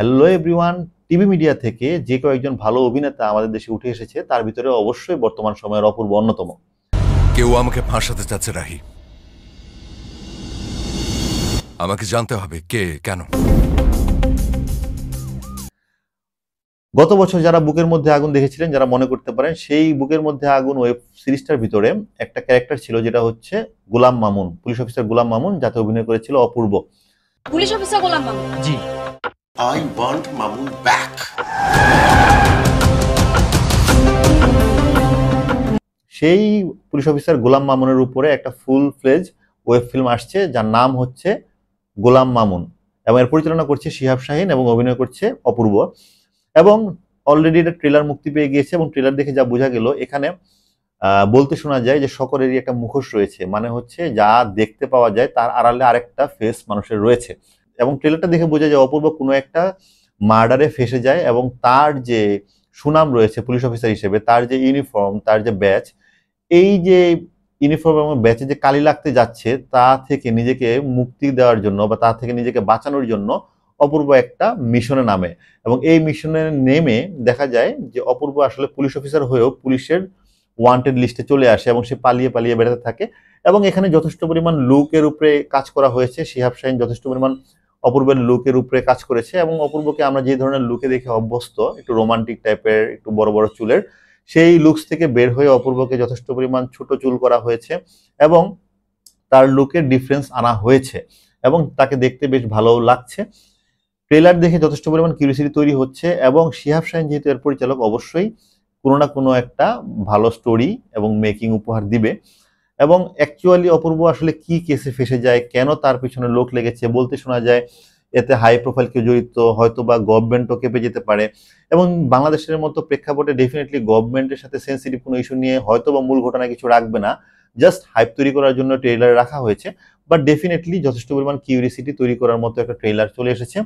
Hello everyone, TV media থেকে যে কয়েকজন ভালো অভিনেতা আমাদের দেশে উঠে এসেছে তার ভিতরে অবশ্যই বর্তমান সময়ের অপূর্ব অন্যতম। কেউ আমাকে ফাঁসাতে চাচ্ছে রাহি। আমাকে জানতে হবে কে, কেন। গত বছর যারা বুকের মধ্যে আগুন দেখেছিলেন, যারা মনে করতে পারেন, সেই বুকের মধ্যে আগুন ওয়েব সিরিজটার ভিতরে একটা ক্যারেক্টার ছিল যেটা হচ্ছে গোলাম মামুন, পুলিশ অফিসার গোলাম মামুন, যাতে অভিনয় করেছিল অপূর্ব। পুলিশ অফিসার গোলাম মামুন, জি। I want Mamun back. সেই পুলিশ অফিসার গোলাম মামুনের উপরে একটা ফুল ফ্লেজ ওয়েব ফিল্ম আসছে যার নাম হচ্ছে গোলাম মামুন, এবং এর পরিচালনা করছে শিহাব শাহীন এবং অভিনয় করছে অপূর্ব। এবং অলরেডি এটা ট্রেলার মুক্তি পেয়ে গিয়েছে, এবং ট্রেলার দেখে যা বোঝা গেল, এখানে বলতে শোনা যায় যে সকলেরই একটা মুখোশ রয়েছে, মানে হচ্ছে যা দেখতে পাওয়া যায় তার আড়ালে আরেকটা ফেস মানুষের রয়েছে। এবং ট্রেলারটা দেখে বোঝা যায় অপূর্ব কোনো একটা মার্ডারে ফেসে যায়, এবং তার যে সুনাম রয়েছে পুলিশ অফিসার হিসেবে, তার যে ইউনিফর্ম, তার যে ব্যাচ, এই যে ইউনিফর্ম এবং ব্যাচে যে কালি লাগতে যাচ্ছে তা থেকে নিজেকে মুক্তি দেওয়ার জন্য বা তা থেকে নিজেকে বাঁচানোর জন্য অপূর্ব একটা মিশনে নামে। এবং এই মিশনে নেমে দেখা যায় যে অপূর্ব আসলে পুলিশ অফিসার হয়েও পুলিশের ওয়ান্টেড লিস্টে চলে আসে, এবং সে পালিয়ে পালিয়ে বেড়াতে থাকে। এবং এখানে যথেষ্ট পরিমাণ লুকের উপরে কাজ করা হয়েছে, শিহাব শাহীন যথেষ্ট পরিমাণ অপূর্বের লুকের উপরে কাজ করেছে। এবং অপূর্বকে আমরা যে ধরনের লুকে দেখে অভ্যস্ত, একটু রোমান্টিক টাইপের, একটু বড় বড় চুলের, সেই লুকস থেকে বের হয়ে অপূর্বকে যথেষ্ট পরিমাণ ছোট চুল করা হয়েছে, এবং তার লুকের ডিফারেন্স আনা হয়েছে, এবং তাকে দেখতে বেশ ভালো লাগছে। ট্রেলার দেখে যথেষ্ট পরিমাণ কিউরিওসিটি তৈরি হচ্ছে, এবং শিহাব শাহীন যেহেতু এর পরিচালক, অবশ্যই কোনো না কোনো একটা ভালো স্টোরি এবং মেকিং উপহার দিবে। এবং অ্যাকচুয়ালি অপূর্ব আসলে কি কেসে ফেসে যায়, কেন তার পিছনে লোক লেগেছে, বলতে শোনা যায় এতে হাই প্রোফাইল কেউ জড়িত, হয়তো বা গভর্নমেন্টও কেঁপে যেতে পারে। এবং বাংলাদেশের মতো প্রেক্ষাপটে ডেফিনেটলি গভর্নমেন্টের সাথে সেন্সিটিভ কোনো ইস্যু নিয়ে হয়তো বা মূল ঘটনা কিছু রাখবে না, জাস্ট হাইপ তৈরি করার জন্য ট্রেলারে রাখা হয়েছে। বাট ডেফিনেটলি যথেষ্ট পরিমাণ কিউরিওসিটি তৈরি করার মতো একটা ট্রেলার চলে এসেছে।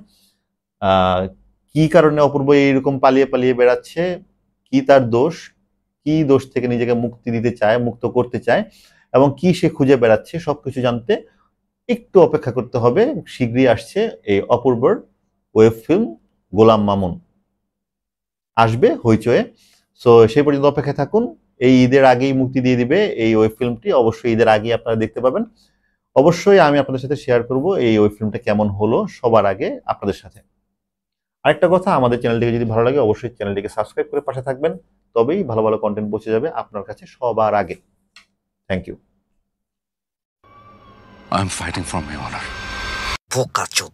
কি কারণে অপূর্ব এইরকম পালিয়ে পালিয়ে বেড়াচ্ছে, কি তার দোষ, কি দোষ থেকে নিজেকে মুক্তি দিতে চায়, মুক্ত করতে চায়, এবং কি সে খুঁজে বেড়াচ্ছে, সবকিছু জানতে একটু অপেক্ষা করতে হবে। শীঘ্রই আসছে এই অপূর্বর ওয়েব ফিল্ম গোলাম মামুন, আসবে হইচয়ে। সো সেই পর্যন্ত অপেক্ষায় থাকুন। এই ঈদের আগেই মুক্তি দিয়ে দিবে এই ওয়েব ফিল্মটি, অবশ্যই ঈদের আগেই আপনারা দেখতে পাবেন। অবশ্যই আমি আপনাদের সাথে শেয়ার করব এই ওয়েব ফিল্মটা কেমন হলো সবার আগে আপনাদের সাথে। আরেকটা কথা, আমাদের চ্যানেলটিকে যদি ভালো লাগে অবশ্যই চ্যানেলটিকে সাবস্ক্রাইব করে পাশে থাকবেন, তবেই ভালো ভালো কন্টেন্ট পৌঁছে যাবে আপনার কাছে সবার আগে। Thank you. I'm fighting for my honor. বোকা চোদ।